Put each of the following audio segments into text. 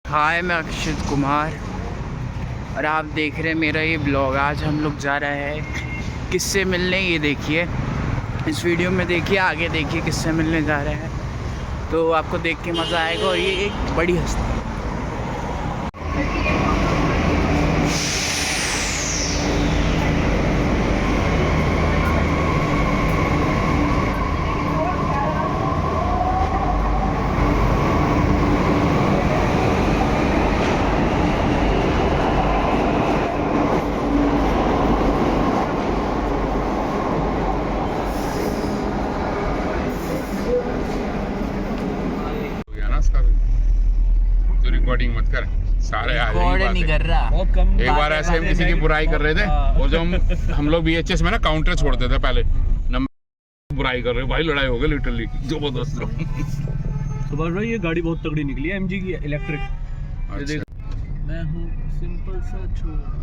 हाय, मैं अक्षित कुमार और आप देख रहे हैं मेरा ये ब्लॉग। आज हम लोग जा रहे हैं किससे मिलने। ये देखिए, इस वीडियो में देखिए, आगे देखिए किससे मिलने जा रहे हैं, तो आपको देख के मज़ा आएगा। और ये एक बड़ी हस्ती है। रिकॉर्डिंग मत कर, सारे आ रिकॉर्ड नहीं कर रहा। बहुत कम। एक बार ऐसे हम किसी की बुराई कर रहे थे और जब हम लोग VHS में ना काउंटर छोड़ते थे पहले, नंबर बुराई कर रहे भाई, लड़ाई हो गई लिटरली जबरदस्त। सुभाष भाई, ये गाड़ी बहुत तगड़ी निकली है, MG की इलेक्ट्रिक। अच्छा। मैं हूँ सिंपल सा छोरा।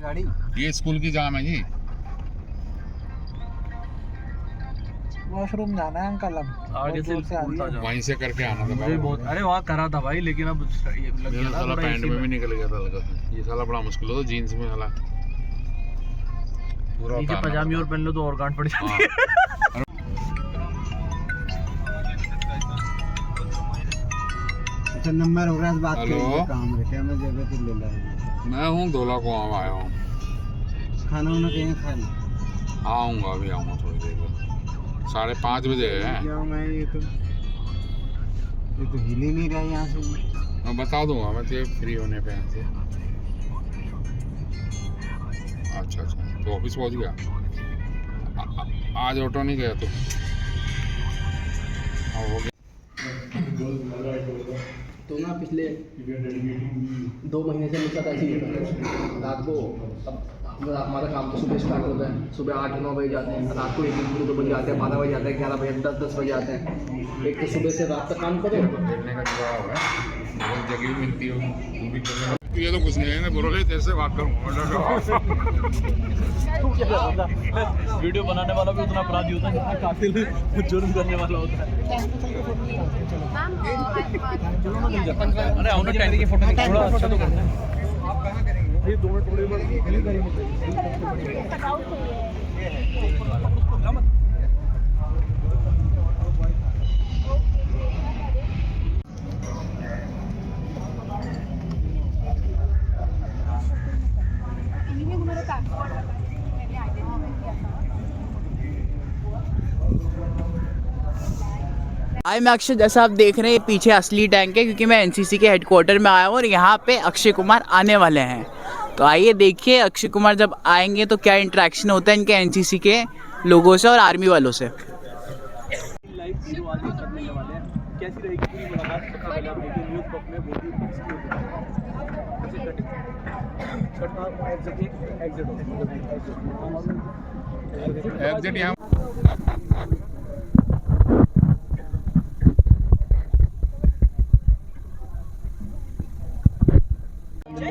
गाड़ी ये स्कूल की जाम है जी। वॉशरूम जाना है अंकल, अब आगे से वहीं से करके आना था मुझे बहुत, अरे वहाँ करा था भाई, लेकिन अब ये लग गया ना साला थोड़ा पैंट इसी में भी निकल गया था हल्का सा। ये साला बड़ा मुश्किल होता जीन्स में, साला पूरा नीचे उतारना पजामी और पड़ता। पहन लो तो और गांठ पड़ जाती हाँ। है। अच्छा, नंबर हो रहा है, बात हेलो। करेंगे, काम है क्या? मैं जगह तो ले लाया। मैं हूँ धोला को आया हूँ, खाना वाना कहीं खाना आऊँगा, अभी आऊँगा थोड़ी देर में। 5:30 बजे है। क्या मैं ये तो हिल ही नहीं रहा यहाँ से। मैं बता दूंगा, मैं तो फ्री होने पे यहाँ से। अच्छा, तो ऑफिस पहुँच गया। आज ऑटो नहीं गया तो हो गया। तो ना पिछले 2 महीने से मुझे ऐसे ही रात को, अब हमारा काम तो सुबह स्टार्ट होता है, सुबह 8-9 बजे जाते हैं, रात को 1-2 बजे आते हैं, 12 बजे आते हैं, 11 बजे, 10 बजे आते हैं। एक तो सुबह से रात तक काम करो। खेलने का जुड़ा हुआ है, बहुत जगह मिलती हो तू भी खेलने। ये तो कुछ नहीं है, मैं बोलो तेरे से बात करूँ। वीडियो बनाने वाला भी उतना अपराधी होता है जितना कातिल जुर्म करने वाला होता है। अरे आओ ना, टैंक की फोटो थोड़ा अच्छा तो करना है। ये 2 मिनट थोड़ी बार हाय, मैं अक्षय। जैसा आप देख रहे हैं, ये पीछे असली टैंक है, क्योंकि मैं NCC के हेडक्वार्टर में आया हूँ और यहाँ पे अक्षय कुमार आने वाले हैं। तो आइए देखिए अक्षय कुमार जब आएंगे तो क्या इंटरेक्शन होता है इनके NCC के लोगों से और आर्मी वालों से। लाइव वीडियो आज करने वाले हैं। कैसी रहेगी पूरी मुलाकात, सबसे पहले आप देखिए न्यूज़ बॉक्स में बहुत ही इसकी एग्जिट यहाँ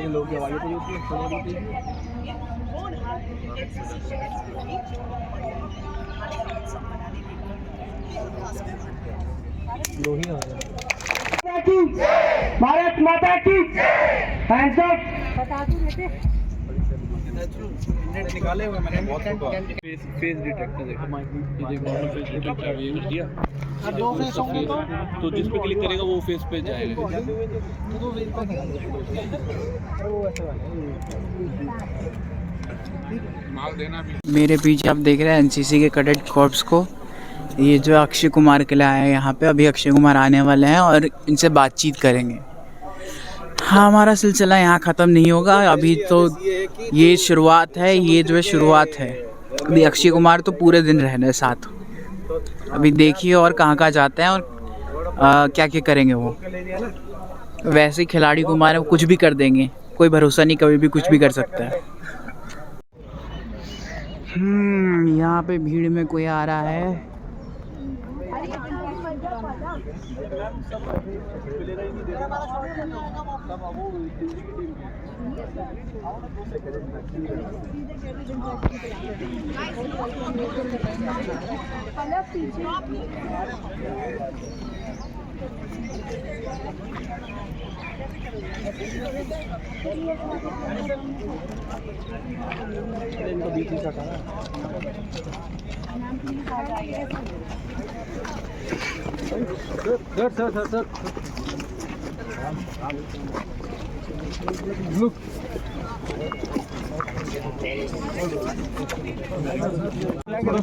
लोग की आवाज़ें तो होती है। भारत माता की हैंड्स अप। निकाले हुए मैंने बहुत फेस डिटेक्टर देखो, ये देखो हमने फेस डिटेक्टर यूज किया। तो जिस पे क्लिक करेगा वो फेस पे जाएगा। माल देना भी। मेरे पीछे आप देख रहे हैं NCC के कैडेट कॉर्प्स को। ये जो अक्षय कुमार के लिए आए हैं यहाँ पे, अभी अक्षय कुमार आने वाले हैं और इनसे बातचीत करेंगे। हाँ, हमारा सिलसिला यहाँ ख़त्म नहीं होगा, अभी तो ये शुरुआत है। ये जो है शुरुआत है। अभी अक्षय कुमार तो पूरे दिन रहने साथ। अभी देखिए और कहाँ जाते हैं और क्या क्या करेंगे वो। वैसे खिलाड़ी कुमार है, वो कुछ भी कर देंगे, कोई भरोसा नहीं, कभी भी कुछ भी कर सकता है। यहाँ पे भीड़ में कोई आ रहा है।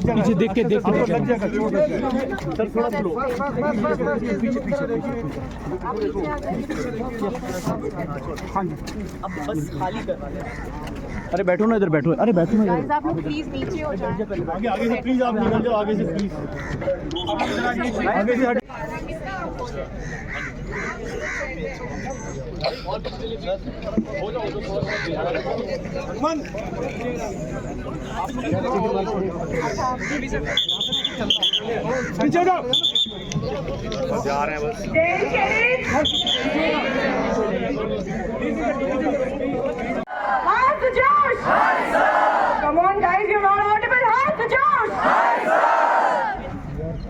पीछे देख के लग जाएगा सर, थोड़ा स्लो। पीछे अब बस खाली करना है। अरे बैठो ना, इधर बैठो। अरे बैठो ना, गाइस आप लोग प्लीज नीचे हो जाएं। आगे से प्लीज आप निकल जाओ, आगे से प्लीज, आगे से हट। पीछे जाओ, जा रहे हैं बस। Heart to Josh! Come on guys, you're not audible. Heart to Josh!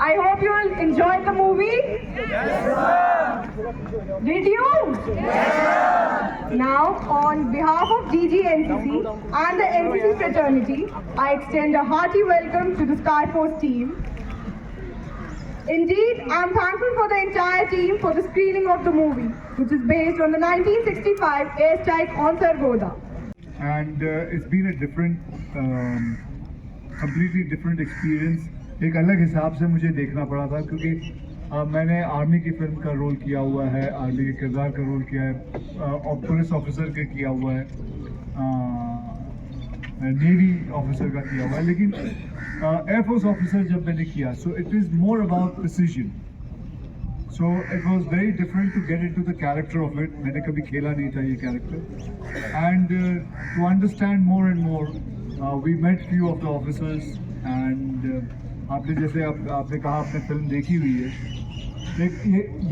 I hope you will enjoy the movie. Did you? Now, on behalf of DG NCC and the NCC fraternity, I extend a hearty welcome to the Skyforce team. Indeed, I'm thankful for the entire team for the screening of the movie, which is based on the 1965 airstrike on Sargodha. And it's been a different, completely different experience. एक अलग हिसाब से मुझे देखना पड़ा था क्योंकि मैंने आर्मी की फिल्म का रोल किया हुआ है, आर्मी के किरदार का रोल किया है, और पुलिस ऑफिसर का किया हुआ है, नेवी ऑफिसर का किया हुआ है, लेकिन एयरफोर्स ऑफिसर जब मैंने किया, so it is more about precision. So it was very different to get into the character of it. मैंने कभी खेला नहीं था ये character. And to understand more and more, we met few of the officers. And आपने जैसे आपने कहा आपने फिल्म देखी हुई है.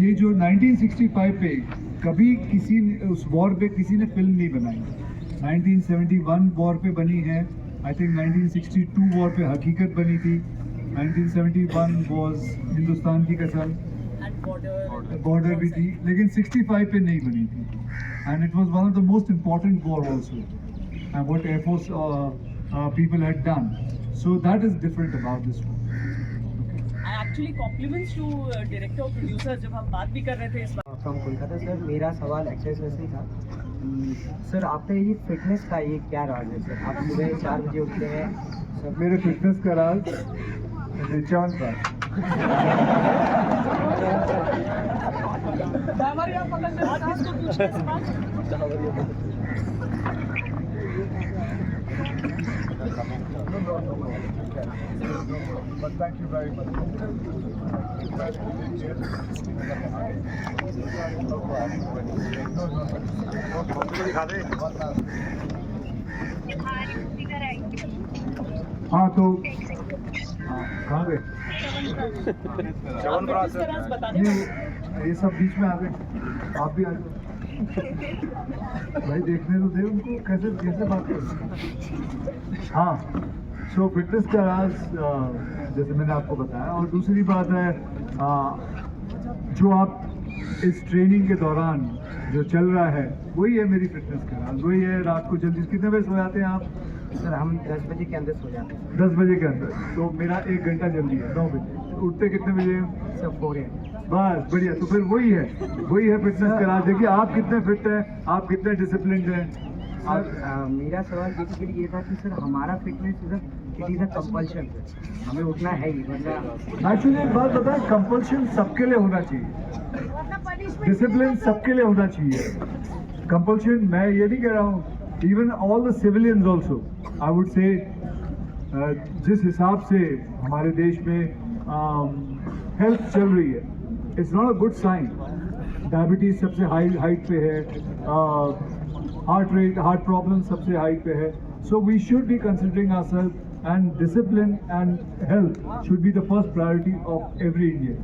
ये जो 1965 पे कभी किसी ने उस वॉर पे किसी ने फिल्म नहीं बनाई. 1971 वॉर पे बनी है. I think 1962 वॉर पे हकीकत बनी थी. 1971 was हिंदुस्तान की कसम. बॉर्डर भी थी, लेकिन 65 पे नहीं बनी थी. And it was one of the most important war also, and what air force people had done. So that is different about this one. Actually compliments to director और प्रोड्यूसर, जब हम बात भी कर रहे थे इस बार फ्रॉम कोलकाता. सर मेरा सवाल एक्सरसाइज नहीं था सर, आपका ये फिटनेस का ये क्या राज है सर? आप सुबह 4 बजे उठते हैं सर. मेरे फिटनेस का राज chyawanprash. Thank you very much. हाँ तो कहाँ गए? ये सब बीच में आ गए. आप भी आ जाओ भाई, देखने तो दे उनको कैसे कैसे बात कर. हाँ, सो फिटनेस का राज जैसे मैंने आपको बताया. और दूसरी बात है, जो आप इस ट्रेनिंग के दौरान जो चल रहा है वही है मेरी फिटनेस का राज. वही है रात को जल्दी. कितने बजे सो जाते हैं आप? सर हम 10 बजे के अंदर सो जाते हैं. 10 बजे के अंदर. तो मेरा 1 घंटा जल्दी है. 9 बजे. उठते कितने बजे? Sir 4 AM. बस बढ़िया. तो फिर वही है फिटनेस का राज. देखिए आप कितने फिट हैं, आप कितने डिसिप्लिन्ड हैं. और मेरा सवाल बेसिकली ये था कि सर हमारा fitness it is a compulsion. हमें उठना है ही, वरना एक्चुअली एक बात बताएं, कंपल्शन सबके लिए होना चाहिए, डिसिप्लिन सबके लिए होना चाहिए. कंपल्शन मैं ये नहीं कह रहा हूँ, even all the civilians also I would say. जिस हिसाब से हमारे देश में हेल्थ चल रही है, it's not a good sign. Diabetes सबसे हाइट पे है, हार्ट प्रॉब्लम सबसे हाइट पे है. So we should be considering ourself, and discipline and health should be the first priority of every Indian.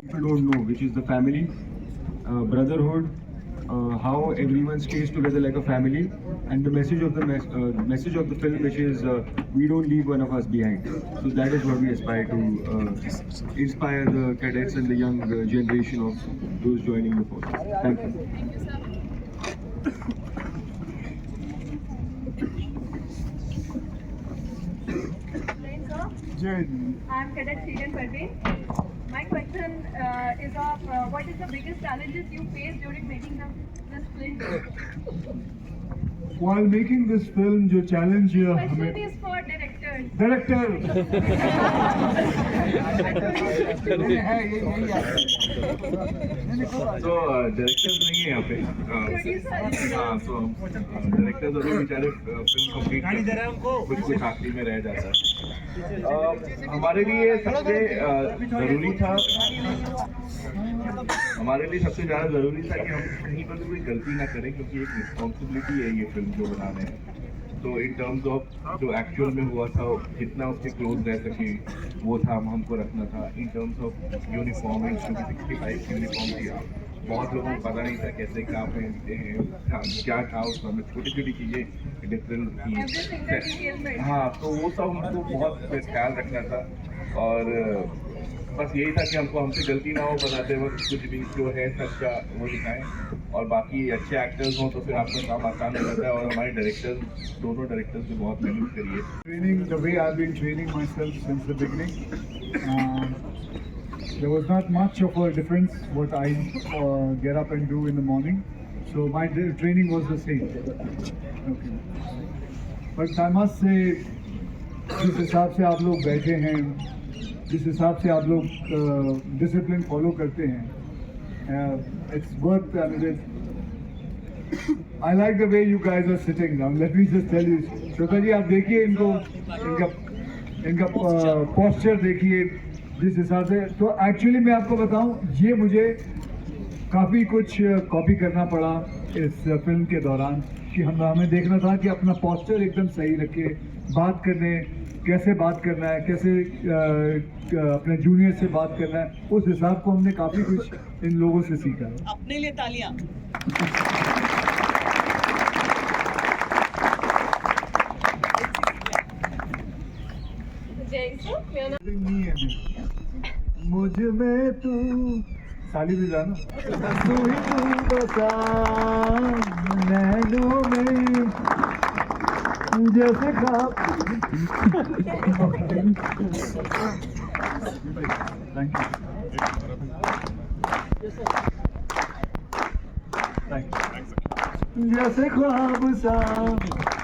People don't know, which is the family, brotherhood, how everyone stays together like a family, and the message of the film, which is we don't leave one of us behind. So that is what we aspire to inspire the cadets and the young generation of those joining the force. Thank you. I'm Cadet Srijan Parveen. My question is what is the biggest challenges you faced during making this film? While making this film, जो challenge Question is for directors. Director तो director नहीं है यहाँ पे हाँ तो directors अभी बेचारे फिल्म कंप्लीट कुछ आखिरी में रह जाता है हमारे लिए सबसे ज़रूरी था हमारे लिए सबसे ज़्यादा ज़रूरी था कि हम कहीं पर भी कोई गलती ना करें क्योंकि एक रिस्पॉन्सिबिलिटी है ये फिल्म जो बना रहे हैं तो इन टर्म्स ऑफ जो एक्चुअल में हुआ था जितना उसके क्लोज रह सके वो था हमको रखना था in terms of uniform 65 uniform किया बहुत लोगों को पता नहीं था कैसे क्या पहनते हैं क्या था उसमें छोटी छोटी चीज़ें डिफरेंट थी हाँ तो वो सब हमको बहुत ख्याल रखना था और बस यही था कि हमसे गलती ना हो बनाते वक्त कुछ भी जो है सच्चा वो दिखाएं और बाकी अच्छे एक्टर्स हों तो फिर आपका काम आसान हो जाता है और हमारे डायरेक्टर्स दोनों डायरेक्टर्स ने बहुत मेहनत करी है Training, the way I've been training myself since the beginning, there was not much of a difference what I get up and do in the morning. So my training was the same. Okay. But I must say, जिस हिसाब से आप लोग बैठे हैं, जिस हिसाब से आप लोग डिसिप्लिन फॉलो करते हैं, it's worth. I mean, I like the way you guys are sitting down. Let me just tell you, श्रोता जी आप देखिए इनका posture देखिए जिस हिसाब से तो एक्चुअली मैं आपको बताऊं ये मुझे काफ़ी कुछ कॉपी करना पड़ा इस फिल्म के दौरान कि हमें देखना था कि अपना posture एकदम सही रखे बात करने कैसे बात करना है कैसे अपने जूनियर से बात करना है उस हिसाब को हमने काफ़ी कुछ इन लोगों से सीखा है अपने लिए तालियां नहीं है मुझ में तू साली भी जाना तू ही तू बता नैनों में जैसे खाप जैसे ख्वाब सा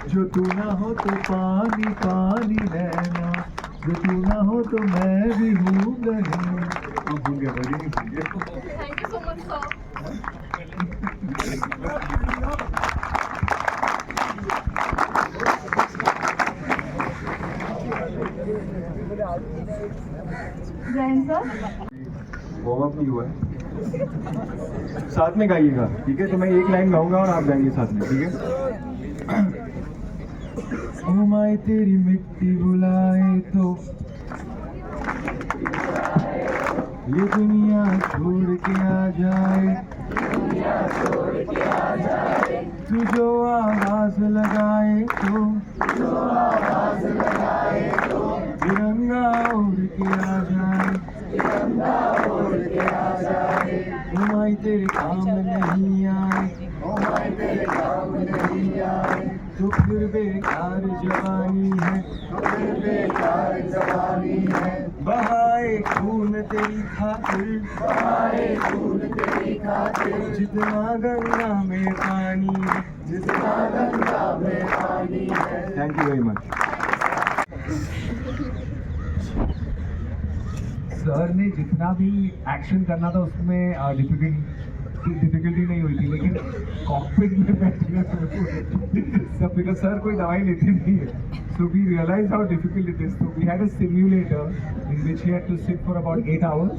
जो तू ना हो तो पानी पानी रहना जो तू ना हो तो मैं भी हूँ नहीं भूल गया बड़ी नहीं भूल गया Thank you so much, sir. Jain sir warm up नहीं हुआ है साथ में गाइएगा ठीक है तो मैं एक लाइन गाऊंगा और आप गाएंगे साथ में ठीक है ओ माए तेरी मिट्टी बुलाए तो ये दुनिया छोड़ के आ जाए तू जो आवाज लगाए तो तिरंगा उड़ के आ जाए ओ माई तेरे काम नहीं आए तो फिर बेकार जवानी है बहाए खून तेरी खातिर जितना गंगा में पानी है thank you very much sir ने जितना भी एक्शन करना था उसमें डिफिकल्टी नहीं हुई थी लेकिन कॉकपिट में बैठना सब बिकॉज सर कोई दवाई लेते नहीं है so we realise how difficult it is so we had a simulator in which he had to sit for about 8 hours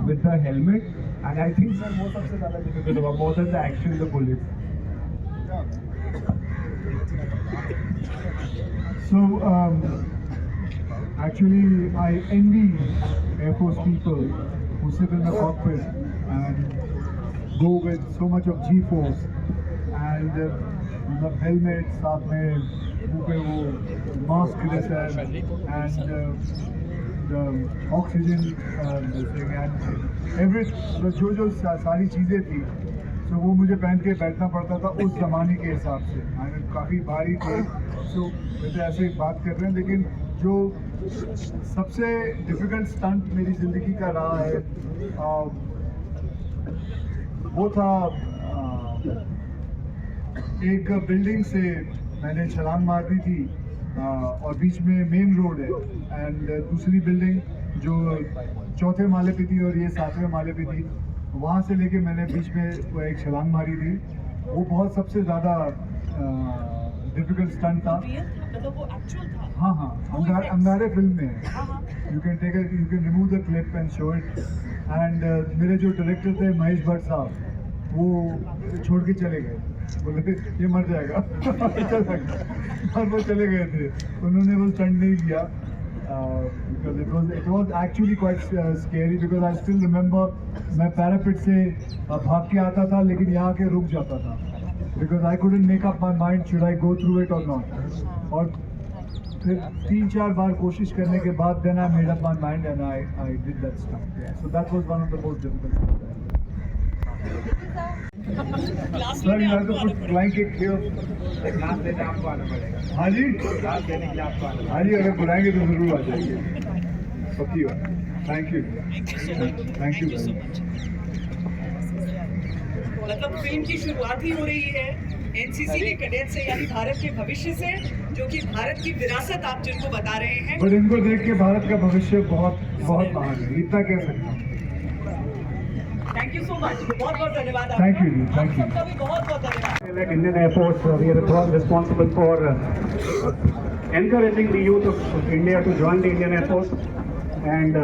with the helmet and I think sir वो सबसे ज़्यादा डिफिकल्ट हुआ more than the action the bullets so actually I envy Air Force people who sit in the cockpit and go with so much of G-force and मतलब helmet साथ में मुंह पे वो mask रहता है and the oxygen thing and every जो सारी चीज़ें थी तो वो मुझे पहन के बैठना पड़ता था उस ज़माने के हिसाब से काफ़ी भारी थे तो वैसे ऐसे बात कर रहे हैं लेकिन जो सबसे डिफ़िकल्ट स्टंट मेरी ज़िंदगी का रहा है वो था एक बिल्डिंग से मैंने छलांग मार दी थी और बीच में मेन रोड है एंड दूसरी बिल्डिंग जो चौथे माले पे थी और ये 7वें माले पे थी वहाँ से लेके मैंने बीच में वो एक छलांग मारी थी वो बहुत सबसे ज़्यादा डिफिकल्ट स्टंट था मतलब वो एक्चुअल था हाँ हाँ अंगारे फिल्म में है you can remove the clip and show it and मेरे जो डायरेक्टर थे महेश भट्ट साहब वो छोड़ के चले गए बोले ये मर जाएगा और वो चले गए थे उन्होंने वो स्टंट नहीं किया because it was actually quite scary because I still remember मैं पैरापिट से भाग के आता था लेकिन यहाँ के रुक जाता था because I couldn't make up my mind should I go through it or not और फिर 3-4 बार कोशिश करने के बाद then I made up my mind and I did that stuff so that was one of the most difficult things. Sir यहाँ तो कुछ flying kick class लेने आपको आना पड़ेगा हाँ जी क्लास लेने के लिए आपको आना हाँ जी अगर बुलाएंगे तो जरूर आ जाएंगे पक्की बात थैंक यू मतलब फिल्म की शुरुआत ही हो रही है एनसीसी के कैडेट से यानी भारत के भविष्य से जो कि भारत की विरासत आप जिनको बता रहे हैं बट इनको देख के भारत का भविष्य बहुत बहुत महान है इतना कह सकता हूँ थैंक यू सो मच बहुत बहुत धन्यवाद थैंक यू सबका भी बहुत बहुत धन्यवाद Like Indian Air Force, we are responsible for encouraging the youth of India to join the Indian Air Force. And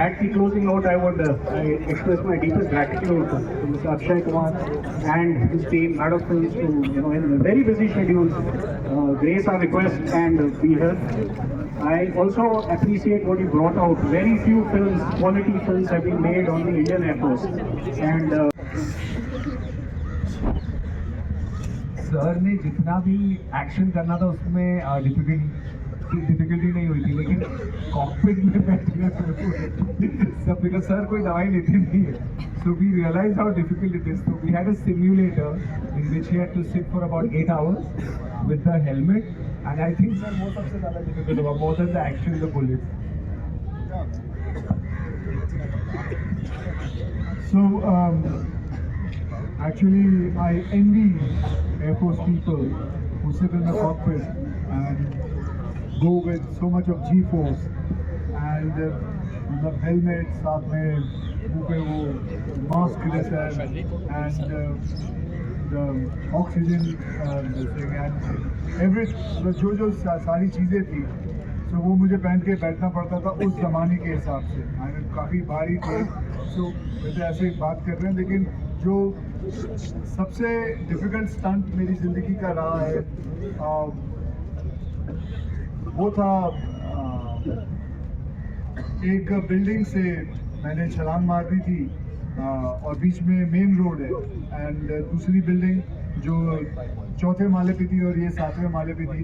at the closing note, I would I express my deepest gratitude to Mr. Akshay Kumar and his team, Mad of Films, to in a very busy schedule, grace our request and be here. I also appreciate what you brought out. Very few films, quality films, have been made on the Indian Air Force. And sir ने जितना भी action करना था उसमें difficulty नहीं हुई थी लेकिन कॉकपिट में बैठने सब बिकॉज सर कोई दवाई लेते नहीं है so we realise how difficult it is so we had a simulator in which he had to sit for about 8 hours with the helmet and I think sir वो सबसे ज़्यादा डिफिकल्ट हुआ more than the action the bullet so actually I envy Air Force people who sit in the cockpit and go with so much of G-force and the helmet साथ में मुंह पे वो mask रहता है and the oxygen thing and every जो सारी चीज़ें थी तो वो मुझे पहन के बैठना पड़ता था उस ज़माने के हिसाब से काफ़ी भारी थे तो वैसे ऐसे बात कर रहे हैं लेकिन जो सबसे डिफ़िकल्ट स्टंट मेरी ज़िंदगी का रहा है वो था एक बिल्डिंग से मैंने छलांग मार दी थी और बीच में मेन रोड है एंड दूसरी बिल्डिंग जो चौथे माले पे थी और ये 7वें माले पे थी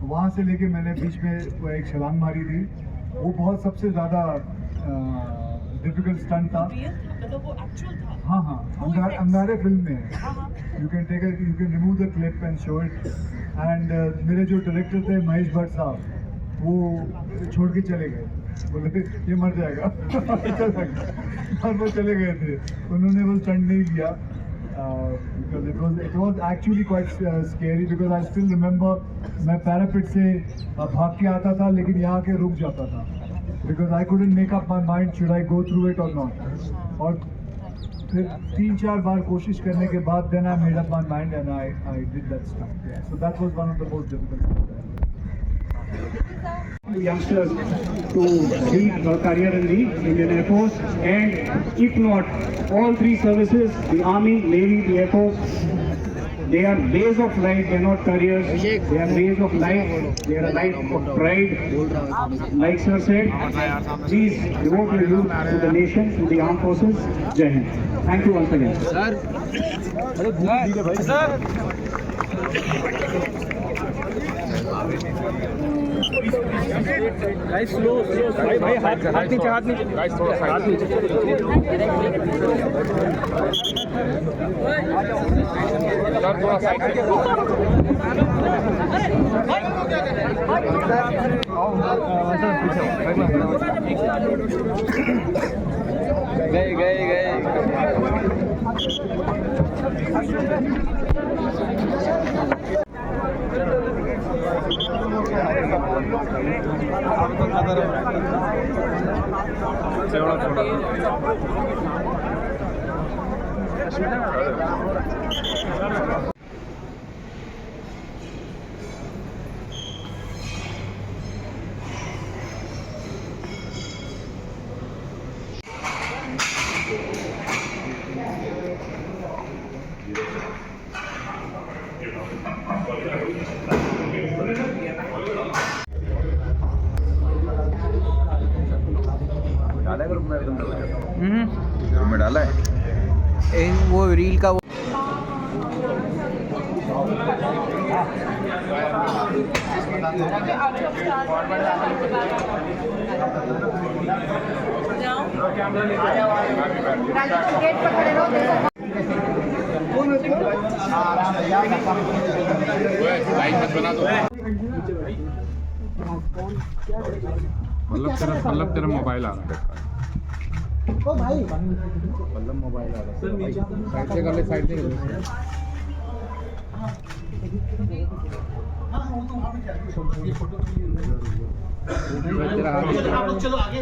वहाँ से लेके मैंने बीच में वो एक छलांग मारी थी वो बहुत सबसे ज़्यादा डिफिकल्ट स्टंट था मतलब वो एक्चुअल था हाँ हाँ अंगारे फिल्म में है you can remove the clip and show it and मेरे जो डायरेक्टर थे महेश भट्ट साहब वो छोड़ के चले गए बोले ये मर जाएगा और वो चले गए थे उन्होंने वो स्टंट नहीं किया because it was actually quite scary because I still remember मैं पैरापिट से भाग के आता था लेकिन यहाँ के रुक जाता था because I couldn't make up my mind should I go through it or not और फिर 3-4 बार कोशिश करने के बाद then I made up my mind and I did that stuff so that was one of the most difficult things. Youngsters to lead a career in the Indian Air Force and if not all three services, the Army, Navy, the Air Force, They are ways of life, they are not careers. They are ways of life. They are a life of pride. Like sir said, please devote your youth to the nation, to the armed forces. Jai Hind. Thank you once again. Guys, slow. भाई हाथ नीचे. Guys थोड़ा side sir, थोड़ा side में डाला है वो reel का लाइन मत बना दो। मतलब तेरा मोबाइल आ रहा है। मतलब मोबाइल आ रहा है। साइड से कर ले, साइड से कर ले। चलो आगे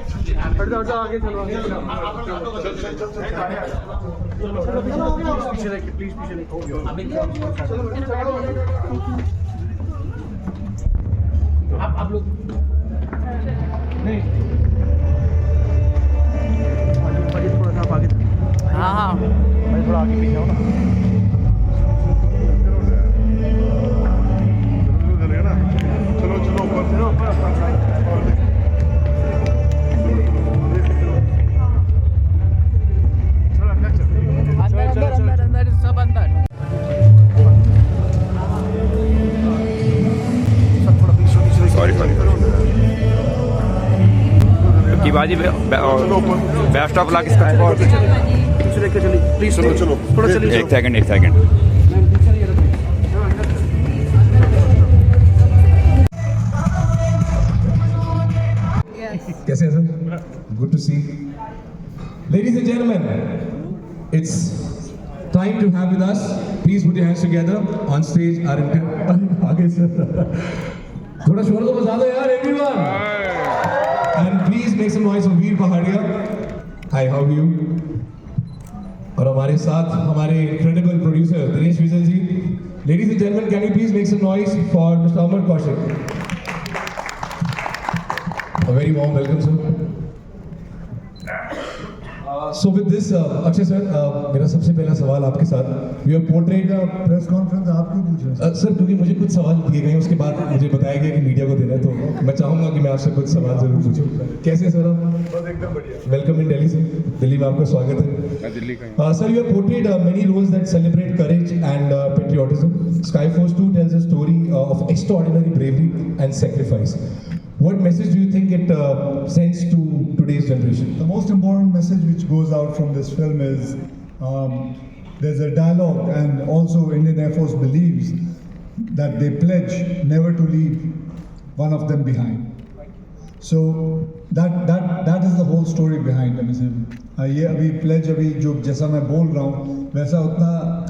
हट जाओ आगे चलो पीछे देखिए प्लीज पीछे देखो आप लोग नहीं थोड़ा सा आगे हाँ भाई थोड़ा आगे पीछे हो ना बाजी बेस्ट ऑफ लक इसका प्लीज चलो थोड़ा चलिए एक सेकंड कैसे हैं sir? Good to see. Ladies and gentlemen, it's time to have with us. Please put your hands together on stage. आगे सर थोड़ा शोर तो बजा दो यार everyone. And please make some noise for Veer Pahadia. Hi, how are you? और हमारे साथ हमारे incredible producer Dinesh Vijay ji. Ladies and gentlemen, can you please make some noise for Mr. Amar Kaushik? A very warm welcome, sir. So with this, Akshay sir, मेरा सबसे पहला सवाल आपके साथ. We have portrayed press conference आप क्यों पूछ रहे हैं सर? क्योंकि मुझे कुछ सवाल दिए गए, उसके बाद मुझे बताया गया कि मीडिया को देना है, तो मैं चाहूँगा कि मैं आपसे कुछ सवाल जरूर पूछूं. कैसे हैं सर आप? बस एकदम बढ़िया. Welcome in Delhi sir. Delhi में आपका स्वागत है. मैं दिल्ली का Sir, you have portrayed many roles that celebrate courage and patriotism. Skyforce 2 tells a story of extraordinary bravery and sacrifice. What message do you think it sends to today's generation? The most important message which goes out from this film is there's a dialogue, and also Indian Air Force believes that they pledge never to leave one of them behind. So that is the whole story behind MSM. ये अभी pledge अभी जो जैसा मैं बोल रहा हूँ वैसा उतना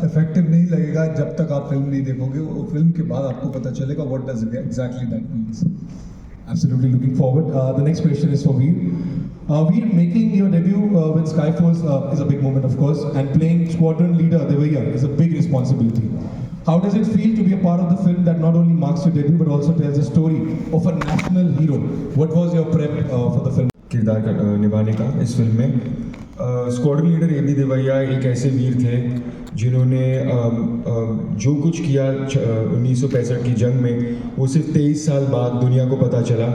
effective नहीं लगेगा जब तक आप फिल्म नहीं देखोगे. वो फिल्म के बाद आपको पता चलेगा what does exactly that means. Absolutely looking forward. The next question is for Veer. Veer, making your debut with Skyforce is a big moment, of course, and playing squadron leader Devaiya is a big responsibility. How does it feel to be a part of the film that not only marks your debut but also tells a story of a national hero? What was your prep for the film? किरदार निभाने का इस film में squadron leader A B Devaiah एक ऐसे वीर थे जिन्होंने जो कुछ किया 1965 की जंग में, वो सिर्फ 23 साल बाद दुनिया को पता चला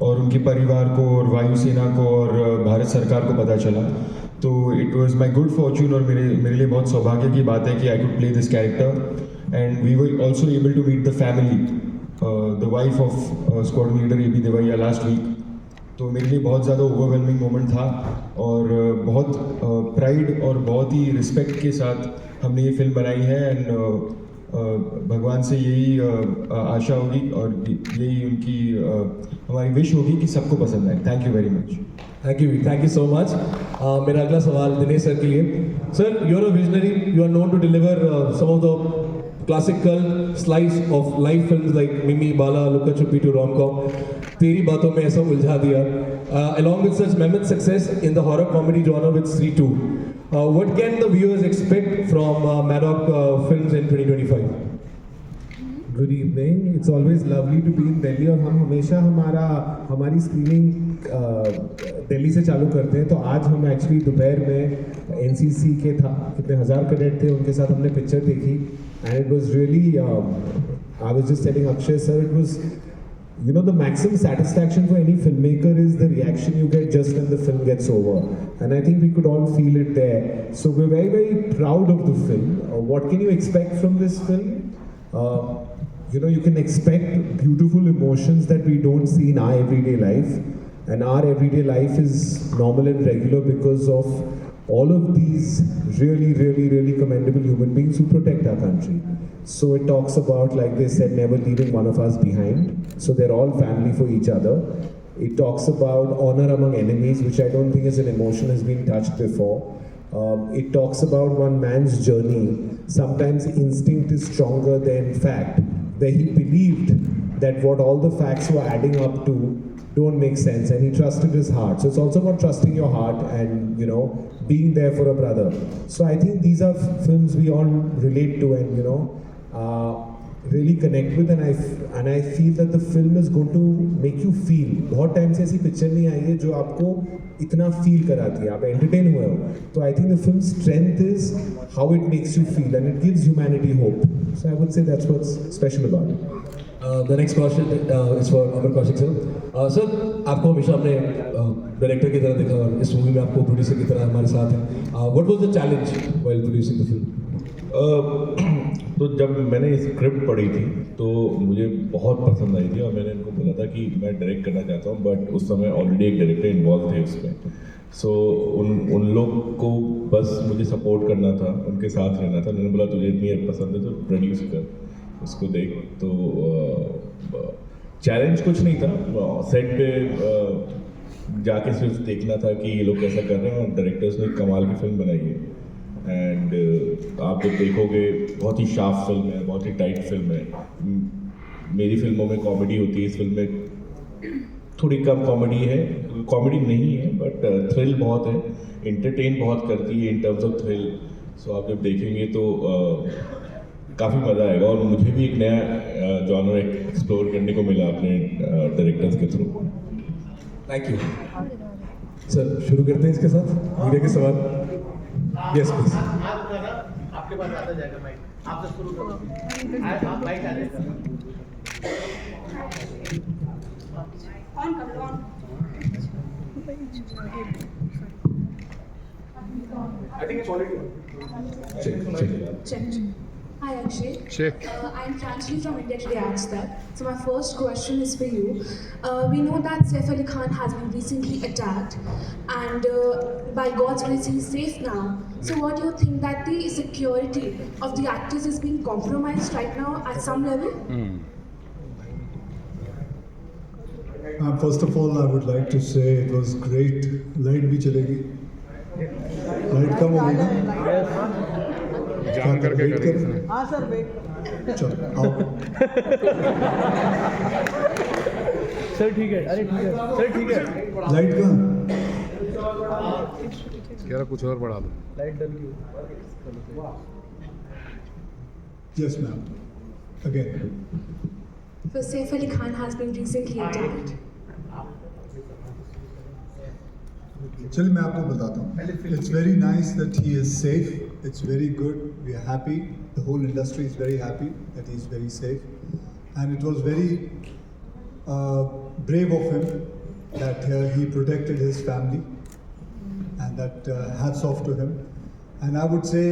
और उनके परिवार को और वायुसेना को और भारत सरकार को पता चला। तो it was my good fortune और मेरे लिए बहुत सौभाग्य की बात है कि I could play this character and we were also able to meet the family, the wife of squadron leader A B Devaiah last week. तो मेरे लिए बहुत ज़्यादा ओवरवेलमिंग मोमेंट था और बहुत प्राइड और बहुत ही रिस्पेक्ट के साथ हमने ये फिल्म बनाई है एंड भगवान से यही आशा होगी और यही उनकी हमारी विश होगी कि सबको पसंद आए। Thank you very much. Thank you so much. मेरा अगला सवाल दिनेश सर के लिए। Sir, you are a visionary, you are known to deliver some of the classical slice of life films like Mimi, Bala, Luka Chupi to rom-com. तेरी बातों में ऐसा उलझा दिया. Along with such mammoth success in the horror comedy genre with Stree 2. What can the viewers expect from Maddock Films in 2025? Good evening, it's always lovely to be in Delhi और हम हमेशा हमारी स्क्रीनिंग दिल्ली से चालू करते हैं। तो आज हम एक्चुअली दोपहर में एनसीसी के कितने हज़ार कैडेट थे, उनके साथ हमने पिक्चर देखी and it was really, I was just telling Akshay sir, it was, you know, the maximum satisfaction for any filmmaker is the reaction you get just when the film gets over, and I think we could all feel it there. So we're very, very proud of the film. What can you expect from this film? You know, you can expect beautiful emotions that we don't see in our everyday life, and our everyday life is normal and regular because of all of these really, really, really commendable human beings who protect our country. So it talks about, like they said, never leaving one of us behind. So they're all family for each other. It talks about honor among enemies, which I don't think is an emotion has been touched before. It talks about one man's journey. Sometimes instinct is stronger than fact, where he believed that what all the facts were adding up to don't make sense, and he trusted his heart. So it's also about trusting your heart and, you know, being there for a brother. So I think these are films we all relate to and, you know, really connect with, and I feel that the film is going to make you feel. बहुत time से ऐसी picture नहीं आई है जो आपको इतना feel कराती है, आप एंटरटेन हुए हो. तो I think the film strength is how it makes you feel and it gives humanity hope. So I would say that's what's special about it. The next question is for Amar Kaushik sir. Sir, आपको हमेशा हमने director की तरह देखा और इस movie में आपको प्रोड्यूसर की तरह हमारे साथ हैं. What was the challenge while producing the film? तो जब मैंने स्क्रिप्ट पढ़ी थी तो मुझे बहुत पसंद आई थी और मैंने इनको बोला था कि मैं डायरेक्ट करना चाहता हूँ, बट उस समय ऑलरेडी एक डायरेक्टर इन्वॉल्व थे उसमें. सो उन लोग को बस मुझे सपोर्ट करना था, उनके साथ रहना था. मैंने बोला तुझे इतनी पसंद है तो प्रोड्यूस कर, उसको देख. तो चैलेंज कुछ नहीं था, सेट पे जाके सिर्फ देखना था कि ये लोग कैसा कर रहे हैं. और डायरेक्टर्स ने कमाल की फिल्म बनाई है एंड आप जब देखोगे बहुत ही शार्प फिल्म है, बहुत ही टाइट फिल्म है. मेरी फिल्मों में कॉमेडी होती है, इस फिल्म में थोड़ी कम कॉमेडी है, कॉमेडी नहीं है बट थ्रिल बहुत है, इंटरटेन बहुत करती है इन टर्म्स ऑफ थ्रिल. सो आप जब देखेंगे तो काफ़ी मज़ा आएगा और मुझे भी एक नया जॉनर एक्सप्लोर करने को मिला अपने डायरेक्टर्स के थ्रू. Thank you sir. शुरू करते हैं इसके साथ मीडिया के सवाल. Yes please. आपके पास आता जाएगा माइक, आप तो शुरू करो. आप माइक आ जाएगा. ऑन करो, on. I think it's already on. Check. Hi Akshay. I'm Pranjali from India Today Aajtak. So my first question is for you. We know that Saif Ali Khan has been recently attacked, and by God's grace he's safe now. So what do you think that the security of the actors is being compromised right now at some level? First of all, I would like to say it was great. Light भी चलेगी. Light कम हो गई ना? जान करके कर इसने. हाँ सर, वेट. चलो आओ. सर ठीक है. अरे ठीक है सर, ठीक है. लाइट कहाँ? कह रहा कुछ और बढ़ा दो. लाइट डल गई. Yes ma'am. Again. So Saif Ali Khan has been recently attacked. चलिए मैं आपको बताता हूँ. It's very nice that he is safe. It's very good. We are happy. The whole industry is very happy that he is very safe. And it was very brave of him that he protected his family. And that hats off to him. And I would say,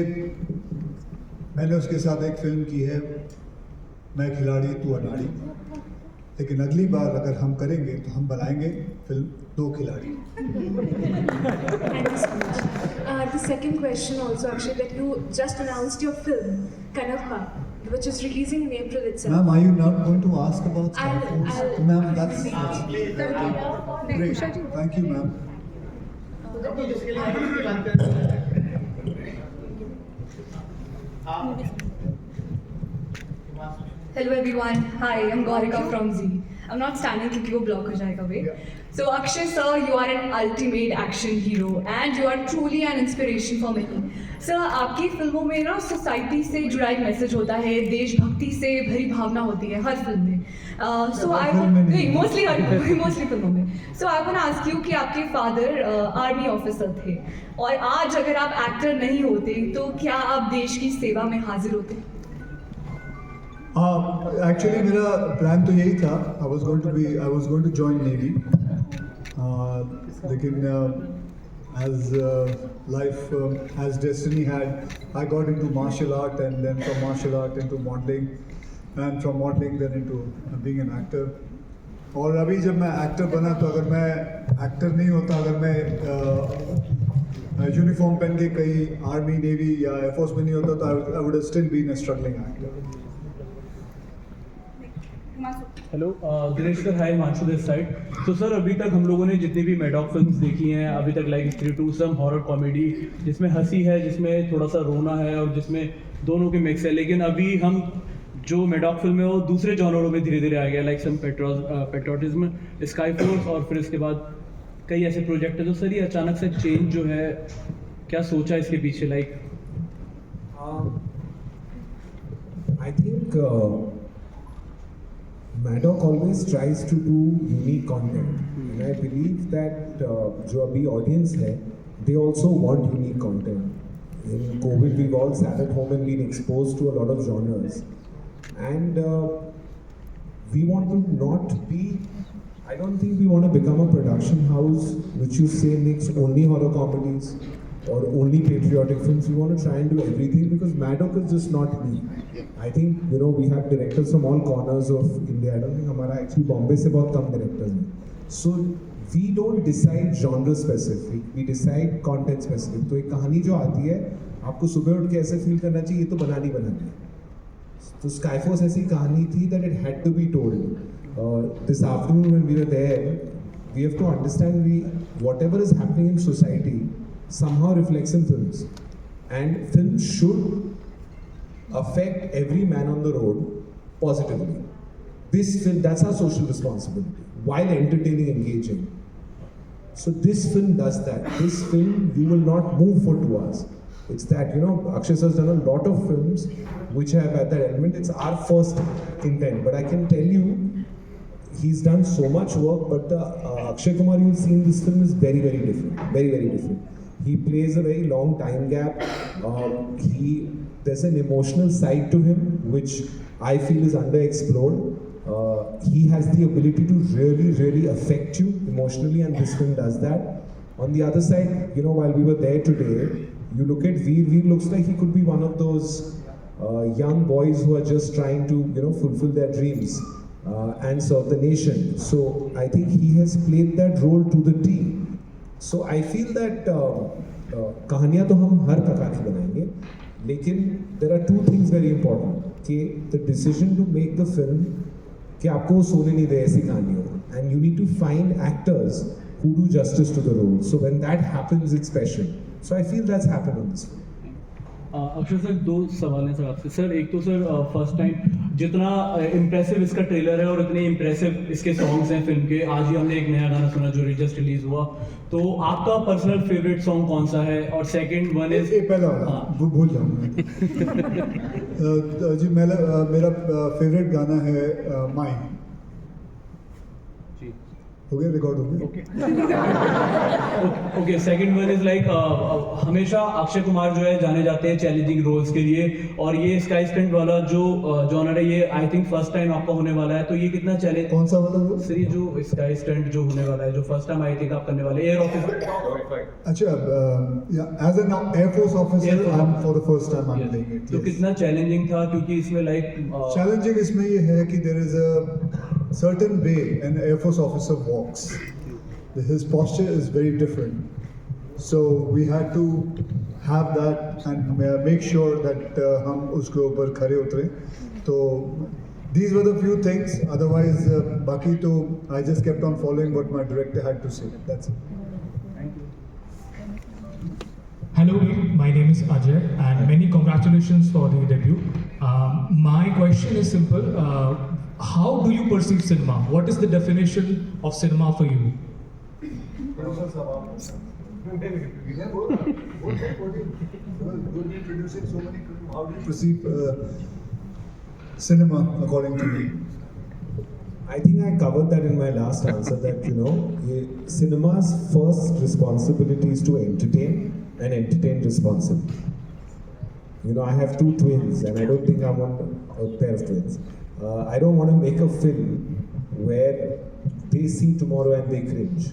मैंने उसके साथ एक film की है, मैं खिलाड़ी तू अनाड़ी. लेकिन अगली बार अगर हम करेंगे तो हम बनाएंगे फिल्म दो खिलाड़ी. Thank you so much. The second question also, Akshay, that you just announced your film, Kanappa, which is releasing in April itself. Ma'am, are you not going to ask about Skyforce? I'll Ma'am, that's great. Thank you, ma'am. Hello everyone. Hi, I'm Gaurika from Z. I'm not standing क्योंकि वो block हो जाएगा वे. So Akshay sir, you are an ultimate action hero and you are truly an inspiration for many. Sir, आपकी फिल्मों में ना society से जुड़ा एक मैसेज होता है, देशभक्ति से भरी भावना होती है हर फिल्म में. So I नहीं mostly फिल्मों में. So I want to ask you कि आपके फादर आर्मी ऑफिसर थे और आज अगर आप एक्टर नहीं होते तो क्या आप देश की सेवा में हाजिर होते? Actually मेरा प्लान तो यही था. I was going to join Navy. लेकिन as life as destiny had, I got into martial art and then from martial art into modeling and from modeling then into being an actor. और अभी जब मैं actor बना तो अगर मैं actor नहीं होता, अगर मैं यूनिफॉर्म पहन के कहीं आर्मी नेवी या एयरफोर्स में नहीं होता तो I would still been a struggling actor. Hello Dinesh sir, hi Himanshu this side. तो सर अभी तक हम लोगों ने जितनी भी मैडॉक फिल्म्स देखी हैं अभी तक, लाइक स्त्री टू, सम हॉरर कॉमेडी जिसमें हंसी है, जिसमें थोड़ा सा रोना है और जिसमें दोनों के मिक्स है, लेकिन अभी हम जो मैडॉक फिल्म है वो दूसरे जॉनरों में धीरे धीरे आ गया, लाइक सम पेट्रोटिज्म, स्काईफोर्स और फिर इसके बाद कई ऐसे प्रोजेक्ट है. तो सर ये अचानक से चेंज जो है, क्या सोचा इसके पीछे? Like I think Maddock always tries to do unique content, and I believe that जो अभी audience है, they also want unique content. In COVID, we've all sat at home and been exposed to a lot of genres, and we want to not be. I don't think we want to become a production house which you say makes only horror comedies or only patriotic films. We want to try and do everything because Maddock is just not me. I think we have directors from all corners of India. I don't think हमारा actually Bombay से बहुत कम directors हैं. So we don't decide genre specific. We decide content specific. तो एक कहानी जो आती है, आपको सुबह उठ के ऐसे फील करना चाहिए ये तो बनानी है. तो Skyforce ऐसी कहानी थी that it had to be told. This afternoon when we were there, we have to understand whatever is happening in society somehow reflects in films, and films should affect every man on the road positively. This film, that's our social responsibility, while entertaining, engaging. So this film does that. This film, you will not move for 2 hours. It's that, Akshay has done a lot of films which have had that element. It's our first intent. But I can tell you, he's done so much work, but the Akshay Kumar you'll see in this film is very, very different. Very, very different. He plays a very long time gap. There's an emotional side to him which I feel is underexplored. He has the ability to really, really affect you emotionally, and this film does that. On the other side, while we were there today, you look at Veer. Veer looks like he could be one of those young boys who are just trying to, fulfill their dreams and serve the nation. So I think he has played that role to the T. So I feel that कहानियाँ तो हम हर प्रकार की बनाएंगे, लेकिन there are two things very important कि the decision to make the film कि आपको वो सोने नहीं दे ऐसी कहानियों, and you need to find actors who do justice to the role. So when that happens, it's special. So I feel that's happened on this film. Akshay sir, 2 सवाल हैं sir आपसे. सर एक तो सर फर्स्ट टाइम जितना impressive इसका trailer है और इतने इम्प्रेसिव इसके सॉन्ग्स हैं फिल्म के, आज ही हमने एक नया गाना सुना जो जस्ट रिलीज हुआ, तो आपका पर्सनल फेवरेट सॉन्ग कौन सा है? और सेकंड वन इज पहला भूल जाऊंगा जी. मेरा फेवरेट गाना है माई. हो गया रिकॉर्ड हो गया okay second one is like हमेशा अक्षय कुमार जो है जाने जाते हैं चैलेंजिंग रोल्स के लिए, और ये स्काई स्टंट वाला जो जॉनर है ये आई थिंक फर्स्ट टाइम आपका होने वाला है, तो ये कितना चैलेंज, कौन सा वाला रोल? सर ये जो स्काई स्टंट जो होने वाला है जो फर्स्ट टाइम आई थिंक आप करने वाले एयर ऑफिसर। अच्छा, as an air force officer for the first time I am playing it. तो कितना चैलेंजिंग था, क्योंकि इसमें लाइक चैलेंजिंग इसमें ये है कि there is a certain way an Air Force officer walks. His posture is very different. So we had to have that and make sure that हम उसके ऊपर खड़े उतरे. So these were the few things. Otherwise, बाकी तो I just kept on following what my director had to say. That's it. Hello, my name is Ajay, and many congratulations for the debut. My question is simple. How do you perceive cinema? What is the definition of cinema for you? How do you perceive cinema according to me? I think I covered that in my last answer, that cinema's first responsibility is to entertain and entertain responsibly. I have two twins and I don't think I want a pair of twins. I don't want to make a film where they see tomorrow and they cringe.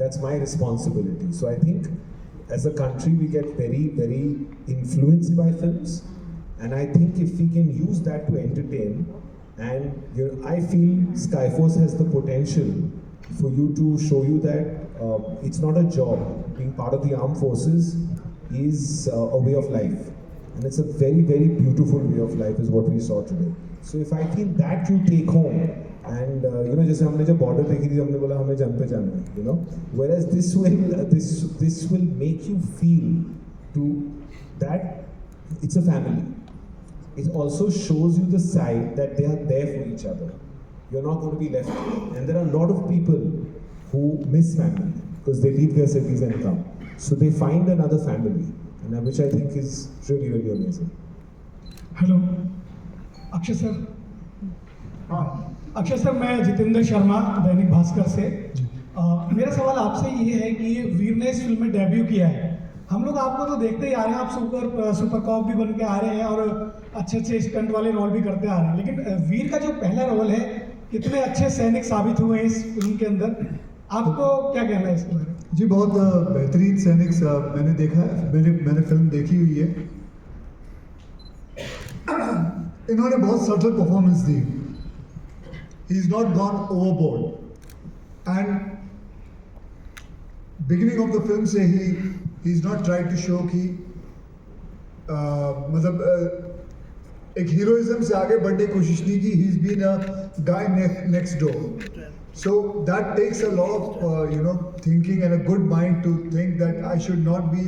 That's my responsibility. So I think as a country we get very, very influenced by films, and I think if we can use that to entertain, and I feel Skyforce has the potential for you to show you that it's not a job. Being part of the armed forces is a way of life, and it's a very, very beautiful way of life is what we saw today. So if I feel that you take home, and जैसे हमने जब border देखी थी हमने बोला हमें जंग पे जाना है, whereas this will make you feel to that it's a family. It also shows you the side that they are there for each other. You're not going to be left, and there are a lot of people who miss family because they leave their cities and come, so they find another family, and which I think is really, really amazing. Hello. Akshay sir, Akshay sir, मैं जितेंद्र शर्मा दैनिक भास्कर से। मेरा सवाल आपसे ये है कि वीर ने इस फिल्म में डेब्यू किया है। हम लोग आपको तो देखते ही आ रहे हैं, आप सुपर कॉप भी बन के आ रहे हैं और अच्छे अच्छे स्टंट वाले रोल भी करते आ रहे हैं, लेकिन वीर का जो पहला रोल है कितने अच्छे सैनिक साबित हुए हैं इस फिल्म के अंदर, आपको क्या कहना है इसके बारे में? जी, बहुत बेहतरीन सैनिक मैंने देखा है, मैंने फिल्म देखी हुई है। इन्होंने बहुत सटल परफॉर्मेंस दी। He is not gone overboard, and beginning of the film से ही is not tried to show कि मतलब एक हीरोइज्म से आगे बढ़ने की कोशिश नहीं की। He is been a guy next door, so that takes a lot of thinking and a good mind to think that I should not be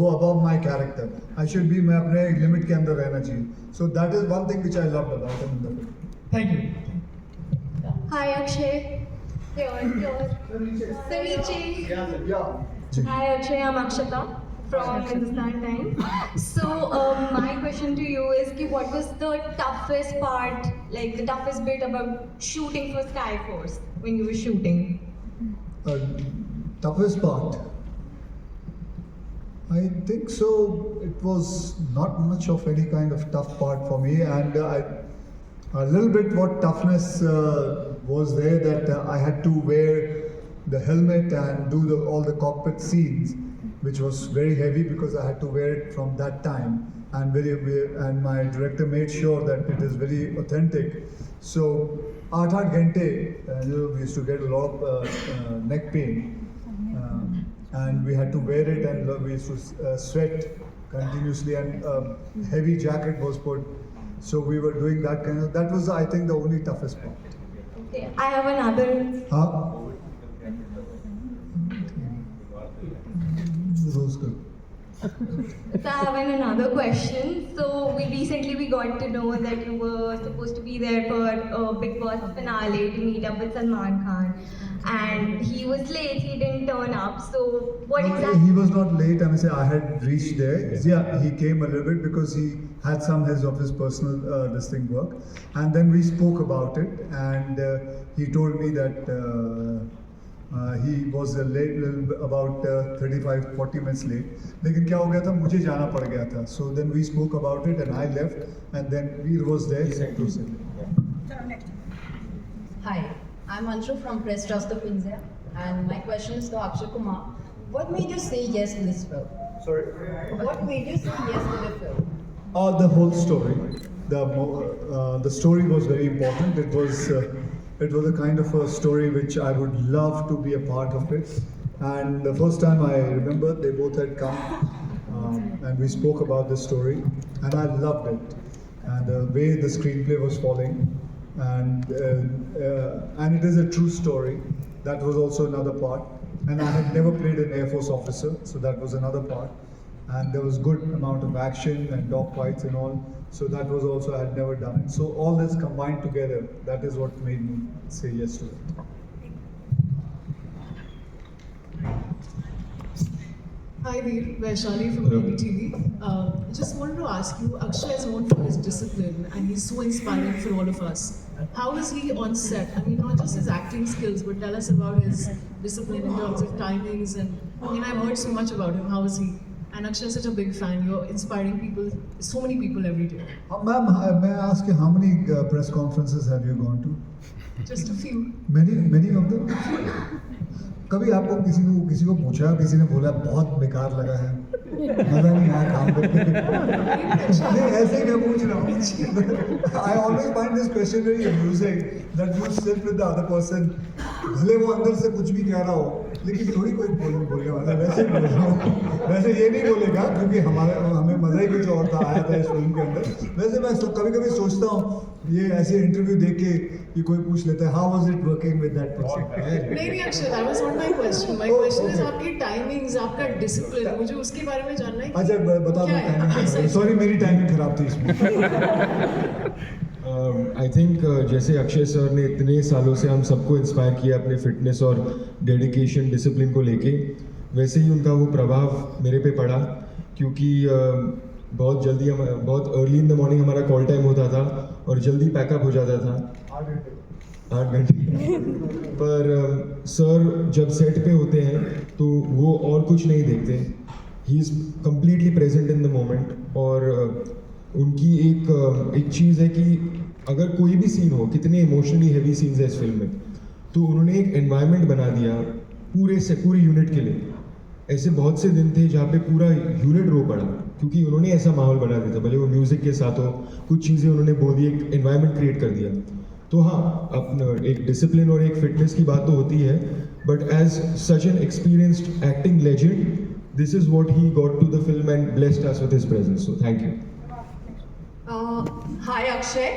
go above my character. I should be मैं अपने limit के अंदर रहना चाहिए. So that is one thing which I loved about him in the film. Thank you. Hi Akshay. Hi Akshay, I'm Akshata from Hindustan Times. So my question to you is कि what was the toughest part, like the toughest bit about shooting for Skyforce when you were shooting? Toughest part? I think so. It was not much of any kind of tough part for me, and a little bit what toughness was there, that I had to wear the helmet and do all the cockpit scenes, which was very heavy because I had to wear it from that time, and my director made sure that it is very authentic. So 8 घंटे we used to get a lot of neck pain, and we had to wear it, and we used to sweat continuously, and heavy jacket was put. So we were doing that kind of. That was, I think, the only toughest part. Okay, I have another. So I have another question. So we recently got to know that you were supposed to be there for Big Boss finale to meet up with Salman Khan, and he was late, he didn't turn up. So what No, exactly? he was not late. I mean, say I had reached there. Yeah, he came a little bit because he had some of his personal this thing work, and then we spoke about it, and he told me that he was about 35-40 minutes late. लेकिन क्या हो गया था, मुझे जाना पड़ गया था. So then we spoke about it, and I left, and then Veer was there. Hi, I'm Anshu from Press Trust of India, and my question is to Akshay Kumar. What made you say yes to this film? Sorry? What made you say yes to the film? The whole story. The story was very important. It was a kind of a story which I would love to be a part of it. And the first time I remember, they both had come and we spoke about the story, and I loved it. And the way the screenplay was falling, and it is a true story. That was also another part. And I had never played an Air Force officer, so that was another part. And there was good amount of action and dog fights and all. So that was also, I had never done it. So all this combined together, that is what made me say yes to it. Hi Veer, Vaishali from BBTV. Just wanted to ask you, Akshay is known for his discipline and he's so inspiring for all of us. How is he on set? I mean, not just his acting skills, but tell us about his discipline in terms of timings. And I mean, I've heard so much about him. How is he? And Akshay is such a big fan. You're inspiring people, so many people every day. Ma'am, may I ask you, how many press conferences have you gone to? Just a few. Many of them? कभी आपको किसी को पूछा, किसी ने बोला बहुत बेकार लगा है, मजा नहीं आया काम करके? नहीं, ऐसे ही मैं पूछ रहा हूँ. I always find this question very amusing that you sit with the other person. भले वो अंदर से कुछ भी कह रहा हो, लेकिन थोड़ी कोई बोलने वाला. वैसे बोल रहा हूँ. वैसे ये नहीं बोलेगा क्योंकि हमें मजा ही कुछ और था, आया था इस फिल्म के अंदर. वैसे मैं कभी सोचता हूँ ये ऐसे इंटरव्यू देख के कि कोई पूछ लेता है how was it working with that person? नहीं Akshay, that was not my question. My question is आपकी टाइमिंग्स, आपका डिसिप्लिन, मुझे उसके बारे में जानना है. अच्छा बता दो टाइमिंग. सॉरी मेरी टाइमिंग खराब थी इसमें. आई थिंक जैसे अक्षय सर ने इतने सालों से हम सबको इंस्पायर किया अपने फिटनेस और डेडिकेशन डिसिप्लिन को लेके, वैसे ही उनका वो प्रभाव मेरे पे पड़ा. क्योंकि बहुत जल्दी बहुत अर्ली इन द मॉर्निंग हमारा कॉल टाइम होता था और जल्दी पैकअप हो जाता था 8 घंटे. पर सर जब सेट पे होते हैं तो वो और कुछ नहीं देखते. He is completely present in the moment. और उनकी एक चीज़ है कि अगर कोई भी सीन हो, कितने इमोशनली हैवी सीन्स है इस फिल्म में, तो उन्होंने एक एनवायरनमेंट बना दिया पूरी यूनिट के लिए. ऐसे बहुत से दिन थे जहाँ पे पूरा यूनिट रो पड़ा क्योंकि उन्होंने ऐसा माहौल बना दिया था. भले वो म्यूज़िक के साथ हो, कुछ चीज़ें उन्होंने बोल दी, एक एनवायरनमेंट क्रिएट कर दिया. तो हाँ, अपना एक डिसिप्लिन और एक फिटनेस की बात तो होती है, but as such an experienced acting legend, this is what he got to the film and blessed us with his presence. So thank you. Hi Akshay.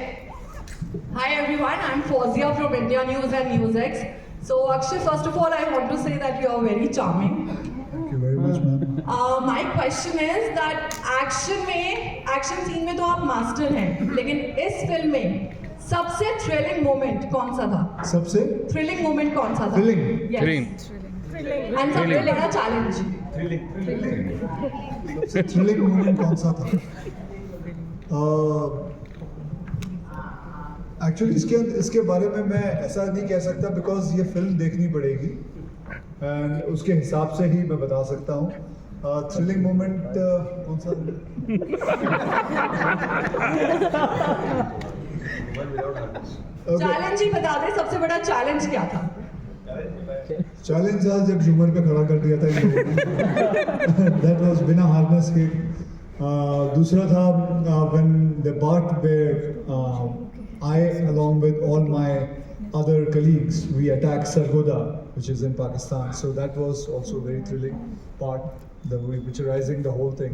Hi everyone, I'm Fawzia from India News and NewsX. So Akshay, first of all I want to say that you are very charming. Thank you very much ma'am. My question is that action scene में तो आप master हैं, लेकिन इस film में सबसे thrilling moment कौन सा था? सबसे थ्रिलिंग मोमेंट कौन सा था? थ्रिलिंग एंड सबसे बड़ा चैलेंज. सबसे थ्रिलिंग मोमेंट कौन सा था? एक्चुअली इसके बारे में मैं ऐसा नहीं कह सकता बिकॉज ये फिल्म देखनी पड़ेगी एंड उसके हिसाब से ही मैं बता सकता हूँ. थ्रिलिंग मोमेंट कौन सा? चैलेंज ही बता दे, सबसे बड़ा चैलेंज क्या था? चैलेंज था जब झूमर पे खड़ा कर दिया था. दैट वाज बिना हार्नेस के. दूसरा था when the part where I along with all my other colleagues we attacked Sargodha, which is in Pakistan. So that was also a very thrilling part, the picturizing the whole thing.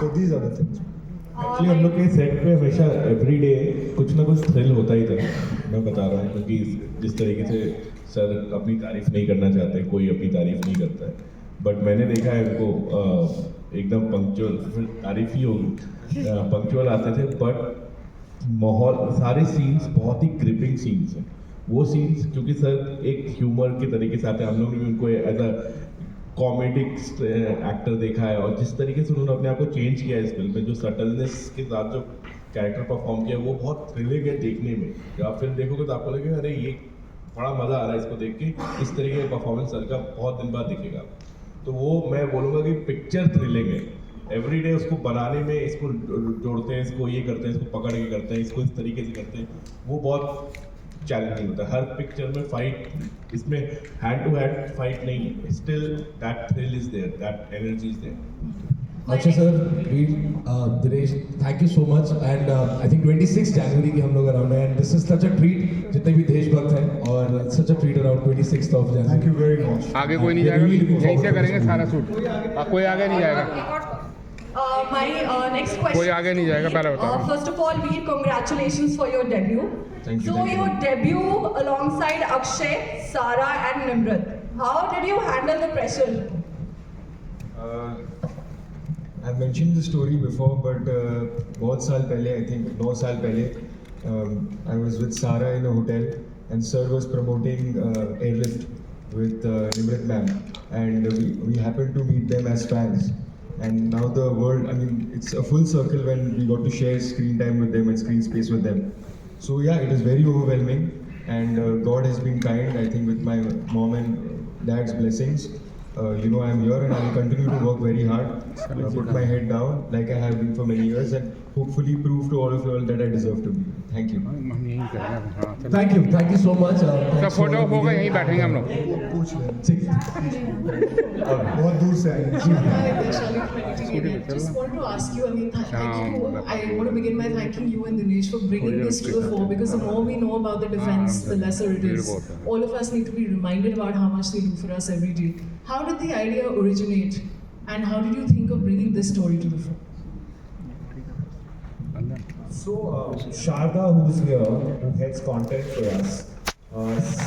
So these are the things. Actually हम लोग के set पे हमेशा everyday कुछ ना कुछ thrill होता ही था. मैं बता रहा हूँ क्योंकि जिस तरीके से सर अपनी तारीफ नहीं करना चाहते, कोई अपनी तारीफ नहीं करता है, बट मैंने देखा है उनको एकदम पंक्चुअल, तारीफ ही होगी, पंक्चुअल आते थे. बट माहौल, सारे सीन्स बहुत ही ग्रिपिंग सीन्स हैं. वो सीन्स, क्योंकि सर एक ह्यूमर के तरीके से आते हैं, हम लोग ने उनको एज अ कॉमेडिक एक्टर देखा है, और जिस तरीके से उन्होंने अपने आप को चेंज किया है इस फिल्म में, जो सटलनेस के साथ जो कैरेक्टर परफॉर्म किया वो बहुत थ्रिलिंग है देखने में। जब आप फिल्म देखोगे तो आपको लगेगा अरे ये बड़ा मज़ा आ रहा है इसको देख के, इस तरीके का परफॉर्मेंस सर का बहुत दिन बाद दिखेगा। तो वो मैं बोलूँगा कि पिक्चर थ्रिलिंग है, एवरीडे उसको बनाने में इसको जोड़ते हैं, इसको ये करते हैं, इसको पकड़ के करते हैं, इसको इस तरीके से करते हैं, वो बहुत चैलेंजिंग होता है। हर पिक्चर में फाइट, इसमें हैंड टू हैंड फाइट नहीं है, still that thrill is there, that energy is there. Akshay sir, Dinesh, thank you so much. And I think 26 जनवरी की हम लोग अराउंड है, and this is such a treat, जितने भी देशभक्त हैं, और such a treat around 26 of January. Thank you very much. आगे कोई नहीं जाएगा, यहीं से करेंगे सारा शूट, कोई आगे नहीं जाएगा। My next question. कोई आगे नहीं जाएगा, पहले बताओ। First of all, Veer, congratulations for your debut. Thank you. So your debut alongside Akshay, Sara, and Nimrat. How did you handle the pressure? I've mentioned the story before, but बहुत साल पहले, I think 9 साल पहले, I was with Sara in a hotel, and Sir was promoting Airlift with Nimrat ma'am, and we happened to meet them as fans. And now the world, I mean, it's a full circle when we got to share screen time with them and screen space with them. So yeah, it is very overwhelming, and God has been kind, I think, with my mom and dad's blessings. I'm here and I will continue to work very hard, put my head down like I have been for many years, and hopefully prove to all of you all that I deserve to be. Thank you. Thank you so much. सब photo होगा, यहीं बैठेंगे हम लोग। पूछ बहुत दूर से आए। Just wanted to ask you, I mean, thank you. I want to begin by thanking you and Dinesh for bringing this to the fore, because the more we know about the defense, the lesser it is. All of us need to be reminded about how much they do for us every day. How did the idea originate, and how did you think of bringing this story to the fore? So, Sharda, who's here, who heads content for us,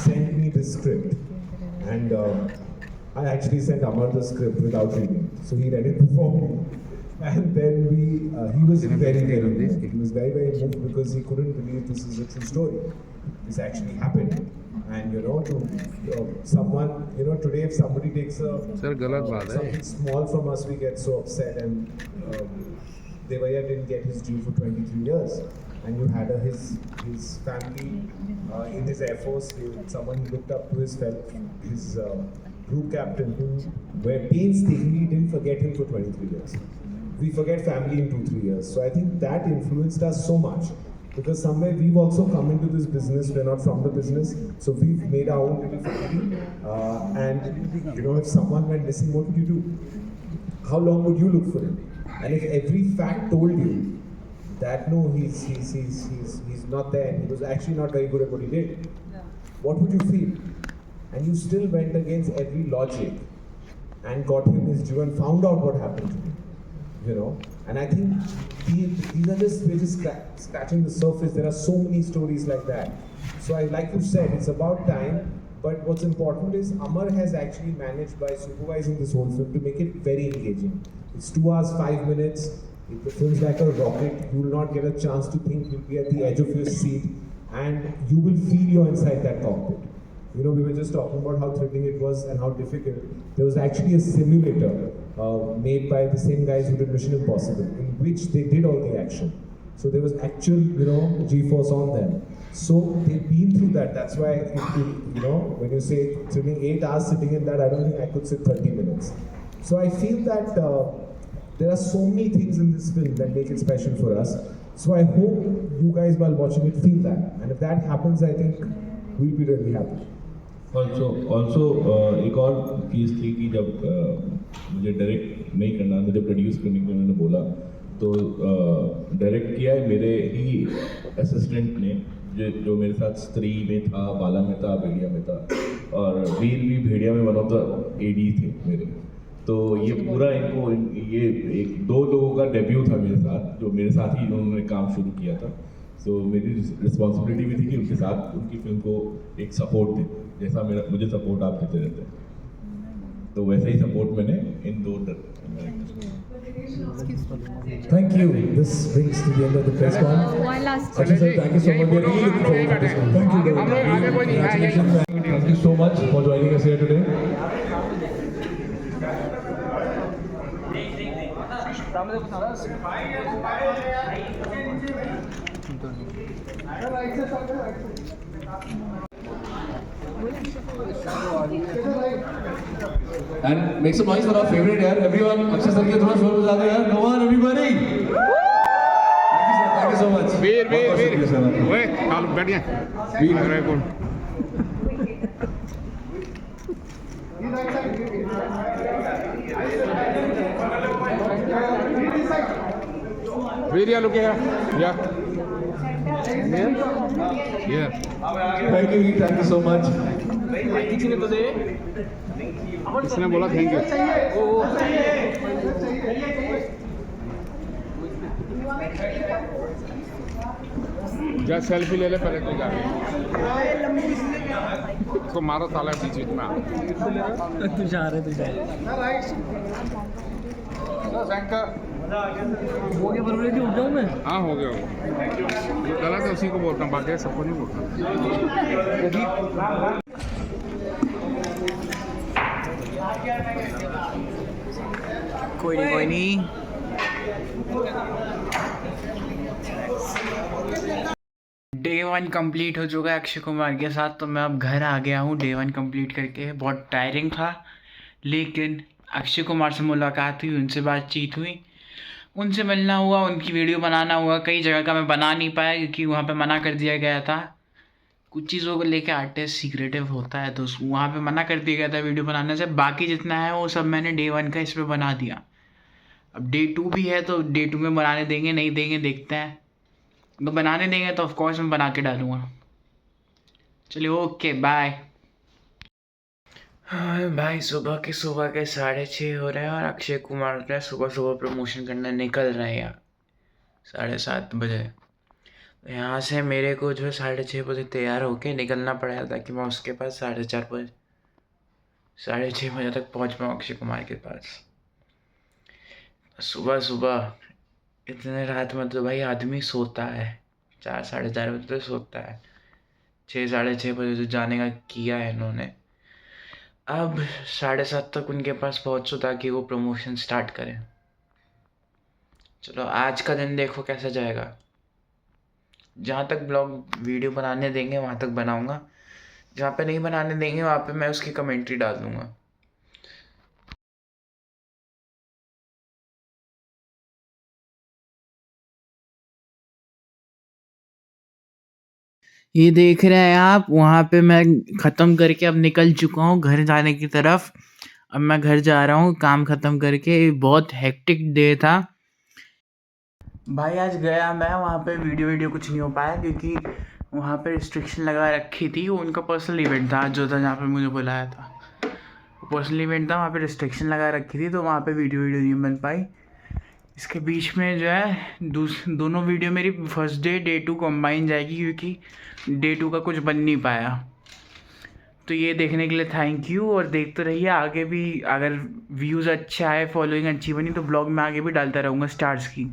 sent me the script, and I actually sent Amar the script without reading, so he read it before me. And then he was very moved. He was very moved because he couldn't believe this is a true story. This actually happened. And to someone, today if somebody takes something small from us, we get so upset. And Devaya didn't get his due for 23 years. And you had his family in his Air Force, someone he looked up to, his group captain, who were painstakingly didn't forget him for 23 years. We forget family in 2-3 years. So I think that influenced us so much, because somewhere we've also come into this business. We're not from the business, so we've made our own little family. And if someone went missing, what would you do? How long would you look for him? And if every fact told you that no, he's not there, and he was actually not very good at what he did, what would you feel? And you still went against every logic and got him his due and found out what happened to him. And I think we're just scratching the surface. There are so many stories like that. So like you said, it's about time. But what's important is Amar has actually managed, by supervising this whole film, to make it very engaging. It's 2 hours 5 minutes. The film's like a rocket. You will not get a chance to think. You'll be at the edge of your seat, and you will feel you're inside that cockpit. We were just talking about how thrilling it was and how difficult. There was actually a simulator made by the same guys who did Mission Impossible, in which they did all the action. So there was actual, G-force on them. So they've been through that. That's why, when you say thrilling, 8 hours sitting in that, I don't think I could sit 30 minutes. So I feel that there are so many things in this film that make it special for us. So I hope you guys, while watching it, feel that. And if that happens, I think we'll be really happy. Also, एक और चीज़ थी कि जब मुझे direct नहीं करना, मुझे produce करने के लिए उन्होंने बोला, तो डायरेक्ट किया है मेरे ही असिस्टेंट ने, जो मेरे साथ स्त्री में था, बाला में था, भेड़िया में था, और वीर भी भेड़िया में वन ऑफ द एडी थे मेरे। तो ये पूरा ये 2 लोगों का डेब्यू था मेरे साथ, जो मेरे साथ ही उन्होंने काम शुरू किया था। तो मेरी रिस्पॉन्सिबिलिटी भी थी कि उनके साथ उनकी फिल्म को एक सपोर्ट दे, जैसा मुझे सपोर्ट आप देते रहते हैं। तो वैसे ही सपोर्ट मैंने इन 2 Thank you. This brings to the end of the press conference. One last Akshay sir, thank you so much. We are really looking forward to this one. Thank you. Congratulations. Thank you so much for joining us here today. And make some noise for our favorite here. Everyone, Akshay sir के थोड़ा शोर बजा दो यार. Come on, everybody. Thank you so much. वीर ओए चल बैठ गए वीर कौन वीर या लुक या Thank you, thank you so much. इसने बोला थैंक यू जा सेल्फी ले ले पहले तू जा इसको मारो ताला बीच बीच में तू जा रहे हो गया बरोबर कि उठ जाऊँ मैं? हाँ हो गया जो गलत है उसी को बोलता हूँ बाकी सबको नहीं बोलता कोई नहीं डे 1 कंप्लीट हो चुका है अक्षय कुमार के साथ। तो मैं अब घर आ गया हूँ डे 1 कंप्लीट करके। बहुत टायरिंग था, लेकिन अक्षय कुमार से मुलाकात हुई, उनसे बातचीत हुई, उनसे मिलना हुआ, उनकी वीडियो बनाना हुआ। कई जगह का मैं बना नहीं पाया क्योंकि वहाँ पे मना कर दिया गया था। कुछ चीज़ों को लेके आर्टिस्ट सीक्रेटिव होता है तो वहाँ पे मना कर दिया गया था वीडियो बनाने से। बाकी जितना है वो सब मैंने डे 1 का इस पर बना दिया। अब डे 2 भी है तो डे 2 में बनाने देंगे नहीं देंगे देखते हैं। तो बनाने देंगे तो ऑफकोर्स मैं बना के डालूँगा। चलिए ओके बाय। हाँ भाई सुबह के 6:30 हो रहे हैं और अक्षय कुमार का सुबह प्रमोशन करने निकल रहे हैं यार 7:30 बजे। तो यहाँ से मेरे को जो है 6:30 बजे तैयार होके निकलना पड़ेगा ताकि मैं उसके पास 4:30 बजे 6:30 बजे तक पहुँच पाऊँ अक्षय कुमार के पास। सुबह इतने रात में तो भाई आदमी सोता है, 4-4:30 बजे तो सोता है। 6-6:30 बजे तो जाने का किया है इन्होंने। अब 7:30 तक उनके पास पहुँचो ताकि वो प्रमोशन स्टार्ट करें। चलो आज का दिन देखो कैसा जाएगा। जहाँ तक ब्लॉग वीडियो बनाने देंगे वहाँ तक बनाऊँगा, जहाँ पे नहीं बनाने देंगे वहाँ पे मैं उसकी कमेंट्री डाल दूँगा। ये देख रहे हैं आप, वहाँ पे मैं ख़त्म करके अब निकल चुका हूँ घर जाने की तरफ। अब मैं घर जा रहा हूँ काम ख़त्म करके। बहुत हेक्टिक डे था भाई। आज गया मैं वहाँ पे वीडियो कुछ नहीं हो पाया क्योंकि वहाँ पे रिस्ट्रिक्शन लगा रखी थी। वो उनका पर्सनल इवेंट था जो था जहाँ पे मुझे बुलाया था। पर्सनल इवेंट था, वहाँ पे रिस्ट्रिक्शन लगा रखी थी तो वहाँ पे वीडियो नहीं बन पाई। इसके बीच में जो है दोनों वीडियो मेरी फर्स्ट डे 2 कंबाइन जाएगी क्योंकि डे 2 का कुछ बन नहीं पाया। तो ये देखने के लिए थैंक यू और देखते रहिए आगे भी। अगर व्यूज़ अच्छा है, फॉलोइंग अच्छी बनी तो ब्लॉग में आगे भी डालता रहूँगा स्टार्स की।